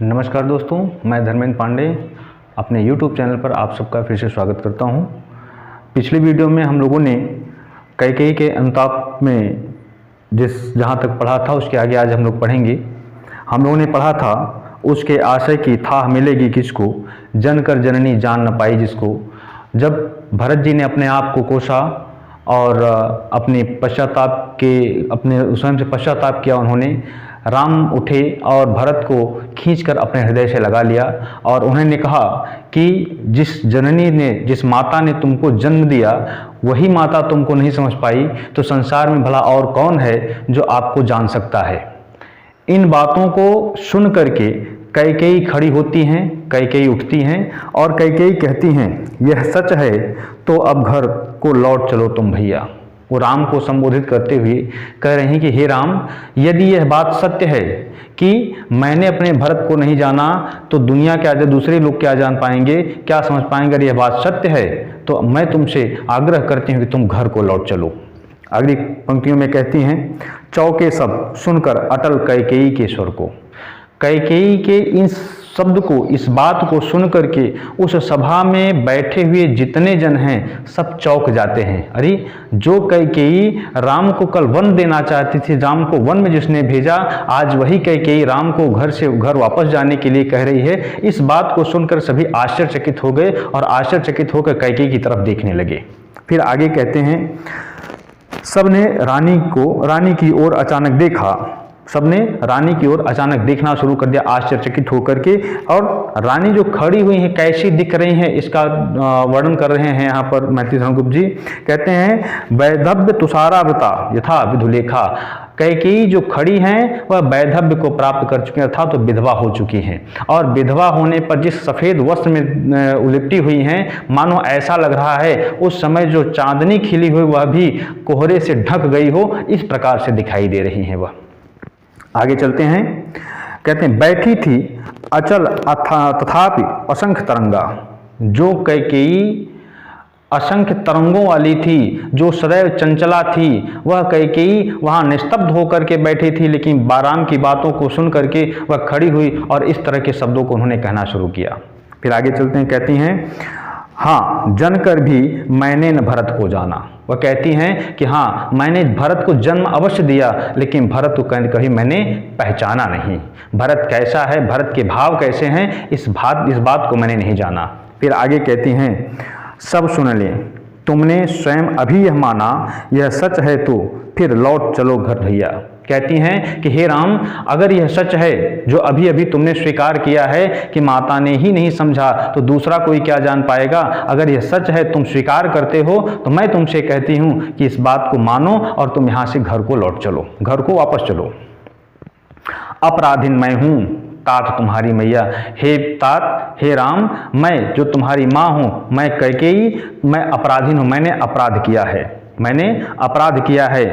नमस्कार दोस्तों, मैं धर्मेंद्र पांडे अपने YouTube चैनल पर आप सबका फिर से स्वागत करता हूं। पिछली वीडियो में हम लोगों ने कैकेयी के अनुताप में जहां तक पढ़ा था उसके आगे आज हम लोग पढ़ेंगे। हम लोगों ने पढ़ा था उसके आशय की थाह मिलेगी किसको, जन कर जननी जान न पाई जिसको। जब भरत जी ने अपने आप को कोसा और अपने स्वयं से पश्चाताप किया, उन्होंने राम उठे और भरत को खींचकर अपने हृदय से लगा लिया और उन्होंने कहा कि जिस माता ने तुमको जन्म दिया वही माता तुमको नहीं समझ पाई तो संसार में भला और कौन है जो आपको जान सकता है। इन बातों को सुन करके कैकेयी खड़ी होती हैं, कैकेयी उठती हैं और कैकेयी कहती हैं यह सच है तो अब घर को लौट चलो तुम भैया। वो राम को संबोधित करते हुए कह रहे हैं कि हे राम, यदि यह बात सत्य है कि मैंने अपने भरत को नहीं जाना तो दुनिया क्या, दूसरे लोग क्या जान पाएंगे, क्या समझ पाएंगे। अगर यह बात सत्य है तो मैं तुमसे आग्रह करती हूँ कि तुम घर को लौट चलो। अगली पंक्तियों में कहती हैं, चौके सब सुनकर अटल कैकेयी के स्वर को। कैकेयी के इन शब्द को, इस बात को सुन करके उस सभा में बैठे हुए जितने जन हैं सब चौंक जाते हैं। अरे, जो कैकेयी राम को कल वन देना चाहती थी, राम को वन में जिसने भेजा, आज वही कैकेयी राम को घर वापस जाने के लिए कह रही है। इस बात को सुनकर सभी आश्चर्यचकित हो गए और आश्चर्यचकित होकर कैकेयी की तरफ देखने लगे। फिर आगे कहते हैं, सबने रानी की ओर अचानक देखा। सबने रानी की ओर अचानक देखना शुरू कर दिया आश्चर्यचकित होकर के। और रानी जो खड़ी हुई हैं कैसी दिख रही हैं इसका वर्णन कर रहे हैं यहाँ पर मैथिली धर्मगुप्त जी। कहते हैं, वैधव्य तुषारावृता यथा विधुलेखा। कैकेयी जो खड़ी हैं वह वैधव्य को प्राप्त कर चुकी हैं, अर्थात तो विधवा हो चुकी हैं। और विधवा होने पर जिस सफ़ेद वस्त्र में उलिपटी हुई हैं, मानो ऐसा लग रहा है उस समय जो चांदनी खिली हुई वह भी कोहरे से ढक गई हो, इस प्रकार से दिखाई दे रही हैं वह। आगे चलते हैं, कहते हैं, बैठी थी अचल तथापि असंख्य तरंगा। जो कैकेयी असंख्य तरंगों वाली थी, जो सदैव चंचला थी, वह कैकेयी वहाँ निस्तब्ध होकर के बैठी थी, लेकिन राम की बातों को सुन करके वह खड़ी हुई और इस तरह के शब्दों को उन्होंने कहना शुरू किया। फिर आगे चलते हैं, कहती हैं, हाँ जनकर भी मैंने न भरत को जाना। वह कहती हैं कि हाँ, मैंने भरत को जन्म अवश्य दिया लेकिन भरत को कभी मैंने पहचाना नहीं। भरत कैसा है, भरत के भाव कैसे हैं, इस बात को मैंने नहीं जाना। फिर आगे कहती हैं, सब सुन लें, तुमने स्वयं अभी यह माना, यह सच है तो फिर लौट चलो घर भैया। कहती हैं कि हे राम, अगर यह सच है जो अभी अभी तुमने स्वीकार किया है कि माता ने ही नहीं समझा तो दूसरा कोई क्या जान पाएगा। अगर यह सच है, तुम स्वीकार करते हो, तो मैं तुमसे कहती हूँ कि इस बात को मानो और तुम यहाँ से घर को लौट चलो, घर को वापस चलो। अपराधीन मैं हूँ तात तुम्हारी मैया। हे तात, हे राम, मैं जो तुम्हारी माँ हूँ, मैं कैकेयी, मैं अपराधीन हूँ, मैंने अपराध किया है, मैंने अपराध किया है।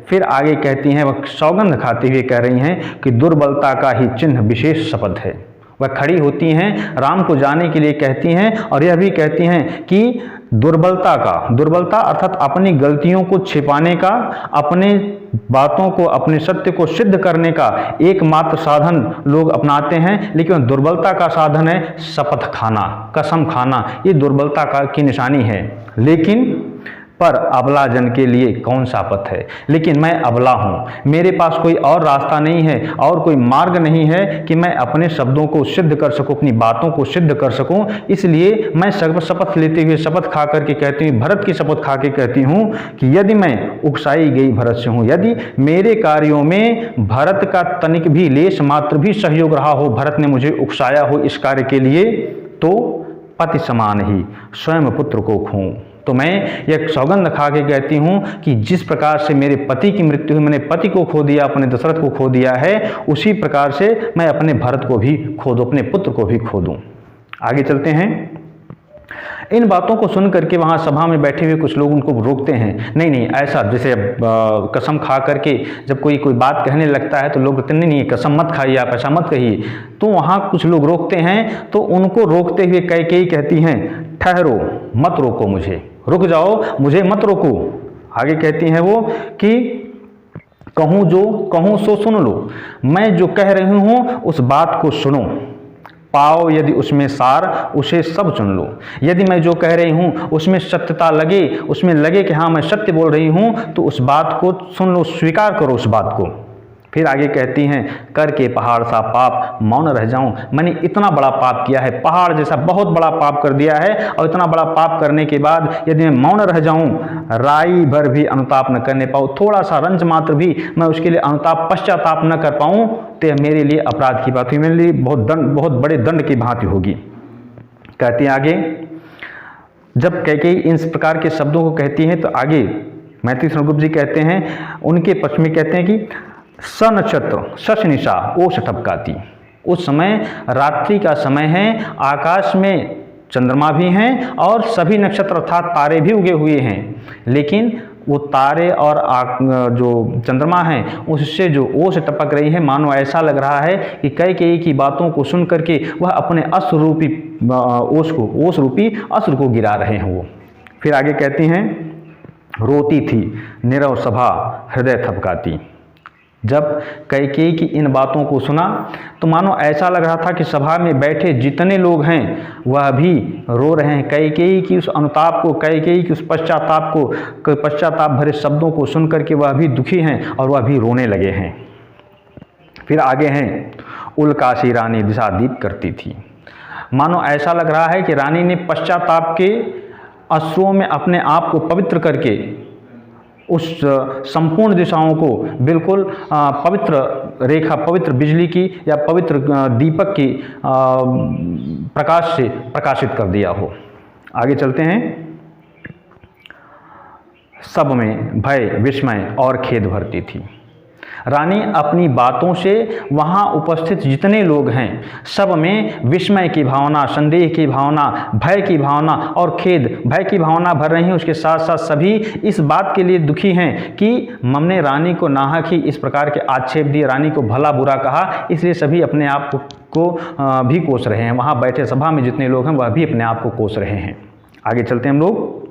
फिर आगे कहती हैं, वह सौगंध खाते हुए कह रही हैं कि दुर्बलता का ही चिन्ह विशेष शपथ है। वह खड़ी होती हैं, राम को जाने के लिए कहती हैं और यह भी कहती हैं कि दुर्बलता अर्थात अपनी गलतियों को छिपाने का, अपने बातों को, अपने सत्य को सिद्ध करने का एकमात्र साधन लोग अपनाते हैं, लेकिन दुर्बलता का साधन है शपथ खाना, कसम खाना। ये दुर्बलता की निशानी है। लेकिन पर अबला जन के लिए कौन सा पथ है। लेकिन मैं अबला हूँ, मेरे पास कोई और रास्ता नहीं है और कोई मार्ग नहीं है कि मैं अपने शब्दों को सिद्ध कर सकूँ, अपनी बातों को सिद्ध कर सकूँ। इसलिए मैं शपथ लेते हुए, शपथ खा करके कहती हूँ, भरत की शपथ खा के कहती हूँ कि यदि मैं उकसाई गई भरत से हूँ, यदि मेरे कार्यों में भरत का तनिक भी, लेश मात्र भी सहयोग रहा हो, भरत ने मुझे उकसाया हो इस कार्य के लिए, तो पति समान ही स्वयं पुत्र को खोऊं। तो मैं यह सौगंध खा के कहती हूँ कि जिस प्रकार से मेरे पति की मृत्यु हुई, मैंने पति को खो दिया, अपने दशरथ को खो दिया है, उसी प्रकार से मैं अपने भरत को भी खो दूँ, अपने पुत्र को भी खो दूँ। आगे चलते हैं, इन बातों को सुन करके वहाँ सभा में बैठे हुए कुछ लोग उनको रोकते हैं। नहीं, ऐसा जैसे कसम खा करके जब कोई बात कहने लगता है तो लोग कहते नहीं, कसम मत खाइए, आप ऐसा मत कहिए। तो वहाँ कुछ लोग रोकते हैं, तो उनको रोकते हुए कैकेयी कहती हैं, ठहरो, मत रोको मुझे, रुक जाओ, मुझे मत रोको। आगे कहती हैं वो कि कहूँ सो सुन लो, मैं जो कह रही हूँ उस बात को सुनो। पाओ यदि उसमें सार, उसे सब चुन लो। यदि मैं जो कह रही हूँ उसमें सत्यता लगे, उसमें लगे कि हाँ मैं सत्य बोल रही हूँ, तो उस बात को सुन लो, स्वीकार करो उस बात को। फिर आगे कहती हैं, करके पहाड़ सा पाप मौन रह जाऊं। मैंने इतना बड़ा पाप किया है, पहाड़ जैसा बहुत बड़ा पाप कर दिया है, और इतना बड़ा पाप करने के बाद यदि मैं मौन रह जाऊं, राई भर भी अनुताप न करने पाऊं, थोड़ा सा रंज मात्र भी मैं उसके लिए अनुताप पश्चाताप न कर पाऊं, तो यह मेरे लिए अपराध की बात हुई, मेरे लिए बहुत बड़े दंड की भांति होगी। कहती है आगे, जब कैकेयी इन प्रकार के शब्दों को कहती हैं, तो आगे मैथिली चंद्रगुप्त जी कहते हैं, उनके पक्ष में कहते हैं कि स नक्षत्र शशनिशा ओष ठपकाती। उस समय रात्रि का समय है, आकाश में चंद्रमा भी हैं और सभी नक्षत्र अर्थात तारे भी उगे हुए हैं, लेकिन वो तारे और जो चंद्रमा हैं उससे जो ओस टपक रही है, मानो ऐसा लग रहा है कि कैकेयी की बातों को सुन करके वह अपने अस्त्र रूपी ओस रूपी अस्त्र को गिरा रहे हैं वो। फिर आगे कहती हैं, रोती थी नीरव सभा हृदय थपकाती। जब कैकेयी की इन बातों को सुना तो मानो ऐसा लग रहा था कि सभा में बैठे जितने लोग हैं वह भी रो रहे हैं। कैकेयी की उस अनुताप को, कैकेयी की उस पश्चाताप भरे शब्दों को सुन करके वह भी दुखी हैं और वह भी रोने लगे हैं। फिर आगे हैं, उल्काशी रानी दिशा दीप करती थी। मानो ऐसा लग रहा है कि रानी ने पश्चाताप के अश्रुओं में अपने आप को पवित्र करके उस संपूर्ण दिशाओं को बिल्कुल पवित्र रेखा, पवित्र बिजली की या पवित्र दीपक की प्रकाश से प्रकाशित कर दिया हो। आगे चलते हैं, सब में भय विस्मय और खेद भरती थी। रानी अपनी बातों से वहाँ उपस्थित जितने लोग हैं सब में विस्मय की भावना, संदेह की भावना, भय की भावना और खेद, भय की भावना भर रही है। उसके साथ साथ सभी इस बात के लिए दुखी हैं कि हमने रानी को नाहक ही इस प्रकार के आक्षेप दिए, रानी को भला बुरा कहा, इसलिए सभी अपने आप को भी कोस रहे हैं। वहाँ बैठे सभा में जितने लोग हैं वह भी अपने आप को कोस रहे हैं। आगे चलते हैं हम लोग,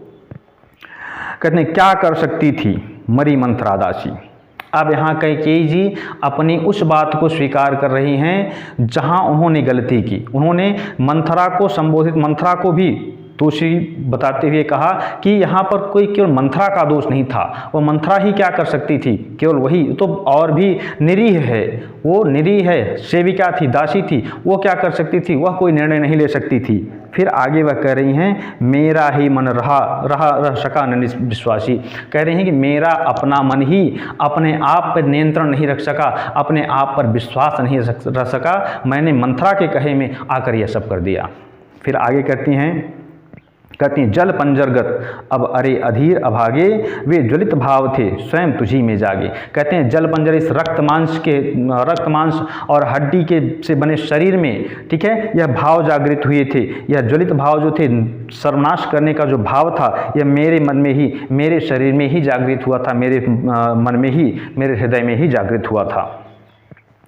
कहते हैं, क्या कर सकती थी मरी मंथरा दासी। अब यहाँ कैकेयी जी अपनी उस बात को स्वीकार कर रही हैं जहाँ उन्होंने गलती की। उन्होंने मंथरा को संबोधित, मंथरा को भी दोषी बताते हुए कहा कि यहाँ पर कोई केवल मंथरा का दोष नहीं था, वो मंथरा ही क्या कर सकती थी, केवल वही तो और भी निरीह है, वो निरीह है, सेविका थी, दासी थी, वो क्या कर सकती थी, वह कोई निर्णय नहीं ले सकती थी। फिर आगे वह कह रही हैं, मेरा ही मन रह सका न विश्वासी। कह रही हैं कि मेरा अपना मन ही अपने आप पर नियंत्रण नहीं रख सका, अपने आप पर विश्वास नहीं रख सका, मैंने मंथरा के कहे में आकर यह सब कर दिया। फिर आगे कहती हैं, जल पंजरगत अब अरे अधीर अभागे, वे ज्वलित भाव थे स्वयं तुझी में जागे। कहते हैं जल पंजर इस रक्त मांस और हड्डी के से बने शरीर में, ठीक है, यह भाव जागृत हुए थे। यह ज्वलित भाव जो थे, सर्वनाश करने का जो भाव था, यह मेरे मन में ही, मेरे शरीर में ही जागृत हुआ था, मेरे मन में ही, मेरे हृदय में ही जागृत हुआ था।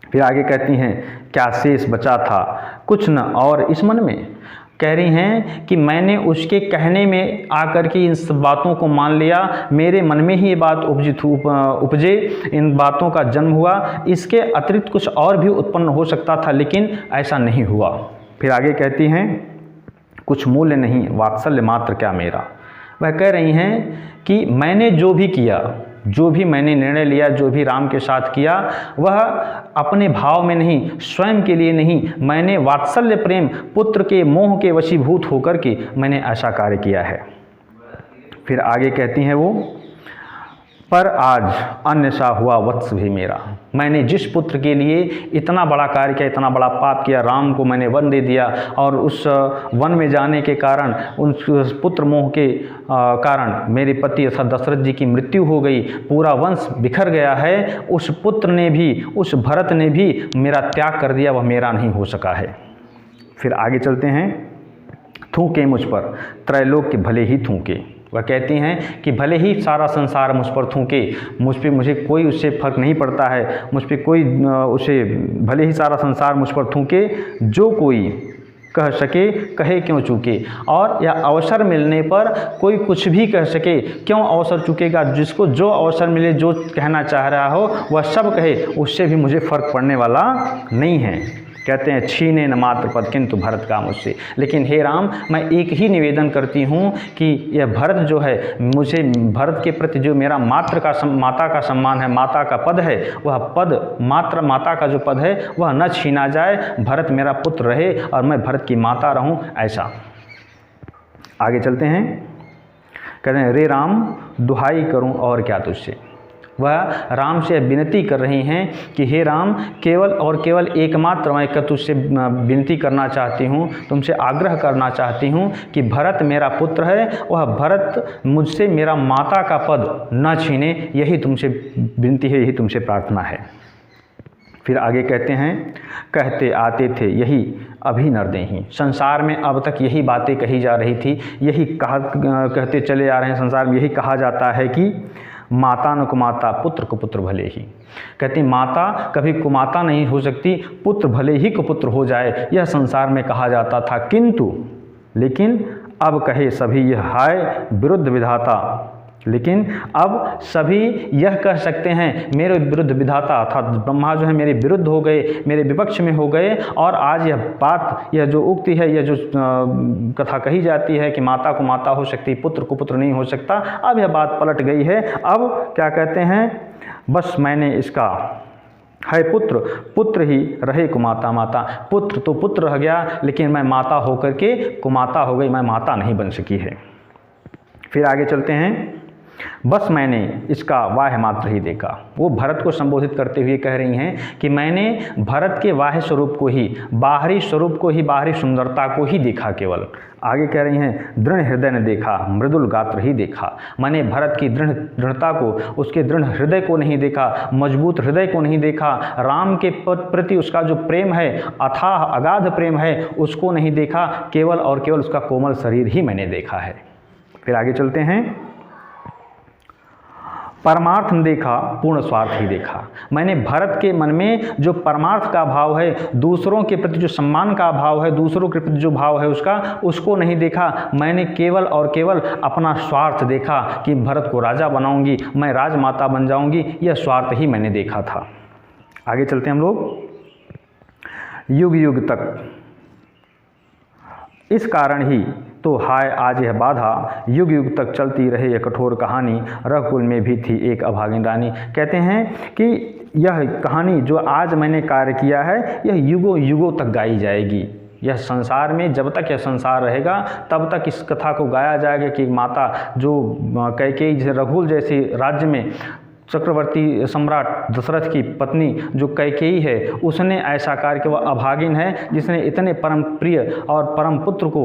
फिर आगे कहती हैं, क्या शेष बचा था कुछ न और इस मन में। कह रही हैं कि मैंने उसके कहने में आकर के इन सब बातों को मान लिया, मेरे मन में ही ये बात उपजे, इन बातों का जन्म हुआ, इसके अतिरिक्त कुछ और भी उत्पन्न हो सकता था लेकिन ऐसा नहीं हुआ। फिर आगे कहती हैं, कुछ मूल्य नहीं वात्सल्य मात्र क्या मेरा। वह कह रही हैं कि मैंने जो भी किया, जो भी मैंने निर्णय लिया, जो भी राम के साथ किया, वह अपने भाव में नहीं, स्वयं के लिए नहीं, मैंने वात्सल्य प्रेम, पुत्र के मोह के वशीभूत होकर के मैंने ऐसा कार्य किया है। फिर आगे कहती हैं वो, पर आज अन्य सा हुआ वत्स भी मेरा। मैंने जिस पुत्र के लिए इतना बड़ा कार्य किया, इतना बड़ा पाप किया, राम को मैंने वन दे दिया और उस वन में जाने के कारण, उन पुत्र मोह के कारण मेरे पति अर्थात दशरथ जी की मृत्यु हो गई, पूरा वंश बिखर गया है। उस पुत्र ने भी, उस भरत ने भी मेरा त्याग कर दिया, वह मेरा नहीं हो सका है। फिर आगे चलते हैं, थूके मुझ पर त्रैलोक के भले ही थूके। वह कहती हैं कि भले ही सारा संसार मुझ पर थूके, मुझे कोई उससे फर्क नहीं पड़ता है, मुझ पर कोई उसे, भले ही सारा संसार मुझ पर थूके, जो कोई कह सके कहे क्यों चूके। और या अवसर मिलने पर कोई कुछ भी कह सके, क्यों अवसर चूकेगा, जिसको जो अवसर मिले, जो कहना चाह रहा हो वह सब कहे, उससे भी मुझे फ़र्क पड़ने वाला नहीं है। कहते हैं छीने न मात्र पद किंतु भरत का मुझसे। लेकिन हे राम, मैं एक ही निवेदन करती हूँ कि यह भरत जो है, मुझे भरत के प्रति जो मेरा माता का सम्मान है, माता का पद है, वह पद मात्र माता का जो पद है वह न छीना जाए, भरत मेरा पुत्र रहे और मैं भरत की माता रहूँ, ऐसा। आगे चलते हैं, कहते हैं रे राम दुहाई करूँ और क्या तुझसे। वह राम से विनती कर रही हैं कि हे राम, केवल और केवल एकमात्र मैं तुझसे विनती करना चाहती हूँ, तुमसे आग्रह करना चाहती हूँ कि भरत मेरा पुत्र है, वह भरत मुझसे मेरा माता का पद न छीने, यही तुमसे विनती है, यही तुमसे प्रार्थना है। फिर आगे कहते हैं, कहते आते थे यही अभी नर देहीं। संसार में अब तक यही बातें कही जा रही थी, यही कहते चले आ रहे हैं, संसार में यही कहा जाता है कि माता न कुमाता पुत्र कुपुत्र भले ही। कहती माता कभी कुमाता नहीं हो सकती, पुत्र भले ही कुपुत्र हो जाए, यह संसार में कहा जाता था। किंतु लेकिन अब कहे सभी यह हाय विरुद्ध विधाता। लेकिन अब सभी यह कह सकते हैं मेरे विरुद्ध विधाता, अर्थात ब्रह्मा जो है मेरे विरुद्ध हो गए, मेरे विपक्ष में हो गए। और आज यह बात, यह जो उक्ति है, यह जो कथा कही जाती है कि माता को माता हो सकती, पुत्र को पुत्र नहीं हो सकता, अब यह बात पलट गई है। अब क्या कहते हैं, बस मैंने इसका है पुत्र, पुत्र ही रहे कुमाता माता। पुत्र तो पुत्र रह गया, लेकिन मैं माता होकर के कुमाता हो गई, मैं माता नहीं बन सकी है। फिर आगे चलते हैं, बस मैंने इसका वाह्य मात्र ही देखा। वो भरत को संबोधित करते हुए कह रही हैं कि मैंने भरत के वाह्य स्वरूप को ही, बाहरी स्वरूप को ही, बाहरी सुंदरता को ही देखा केवल। आगे कह रही हैं, दृढ़ हृदय ने देखा, मृदुल गात्र ही देखा। मैंने भरत की दृढ़ता को, उसके दृढ़ हृदय को नहीं देखा, मजबूत हृदय को नहीं देखा, राम के प्रति उसका जो प्रेम है, अथाह अगाध प्रेम है, उसको नहीं देखा, केवल और केवल उसका कोमल शरीर ही मैंने देखा है। फिर आगे चलते हैं, परमार्थ न देखा पूर्ण स्वार्थ ही देखा। मैंने भरत के मन में जो परमार्थ का भाव है, दूसरों के प्रति जो सम्मान का भाव है, दूसरों के प्रति जो भाव है उसका, उसको नहीं देखा। मैंने केवल और केवल अपना स्वार्थ देखा कि भरत को राजा बनाऊंगी, मैं राजमाता बन जाऊंगी, यह स्वार्थ ही मैंने देखा था। आगे चलते हैं हम लोग, युग युग तक इस कारण ही तो हाय आज यह बाधा, युग युग तक चलती रहे यह कठोर कहानी, रघुकुल में भी थी एक अभागिन रानी। कहते हैं कि यह कहानी जो आज मैंने कार्य किया है, यह युगों युगों तक गाई जाएगी। यह संसार में जब तक यह संसार रहेगा तब तक इस कथा को गाया जाएगा कि माता जो कैकेयी, जैसे रघुकुल जैसे राज्य में चक्रवर्ती सम्राट दशरथ की पत्नी जो कैकेयी है, उसने ऐसा कार्य कि वह अभागिन है, जिसने इतने परम प्रिय और परम पुत्र को,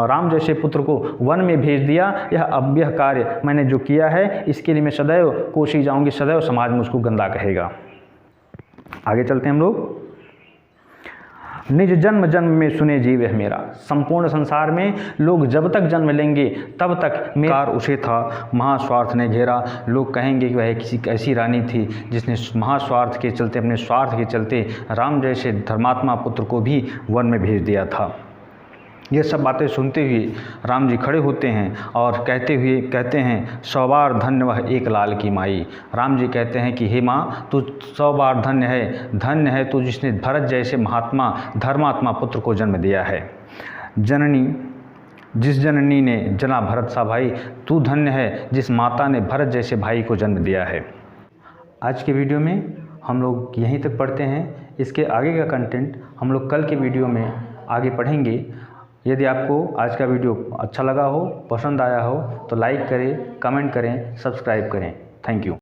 राम जैसे पुत्र को वन में भेज दिया। यह कार्य मैंने जो किया है, इसके लिए मैं सदैव कोसी जाऊंगी, सदैव समाज में उसको गंदा कहेगा। आगे चलते हैं हम लोग, निज जन्म जन्म में सुने जीव है मेरा। संपूर्ण संसार में लोग जब तक जन्म लेंगे तब तक मेरा उसे था, महास्वार्थ ने घेरा। लोग कहेंगे कि वह किसी ऐसी रानी थी जिसने महास्वार्थ के चलते, अपने स्वार्थ के चलते राम जैसे धर्मात्मा पुत्र को भी वन में भेज दिया था। ये सब बातें सुनते हुए राम जी खड़े होते हैं और कहते हैं 100 बार धन्य वह एक लाल की माई। राम जी कहते हैं कि हे माँ, तू 100 बार धन्य है तू जिसने भरत जैसे महात्मा धर्मात्मा पुत्र को जन्म दिया है। जननी, जिस जननी ने जना भरत सा भाई, तू धन्य है जिस माता ने भरत जैसे भाई को जन्म दिया है। आज के वीडियो में हम लोग यहीं तक पढ़ते हैं। इसके आगे का कंटेंट हम लोग कल के वीडियो में आगे पढ़ेंगे। यदि आपको आज का वीडियो अच्छा लगा हो, पसंद आया हो, तो लाइक करें, कमेंट करें, सब्सक्राइब करें। Thank you.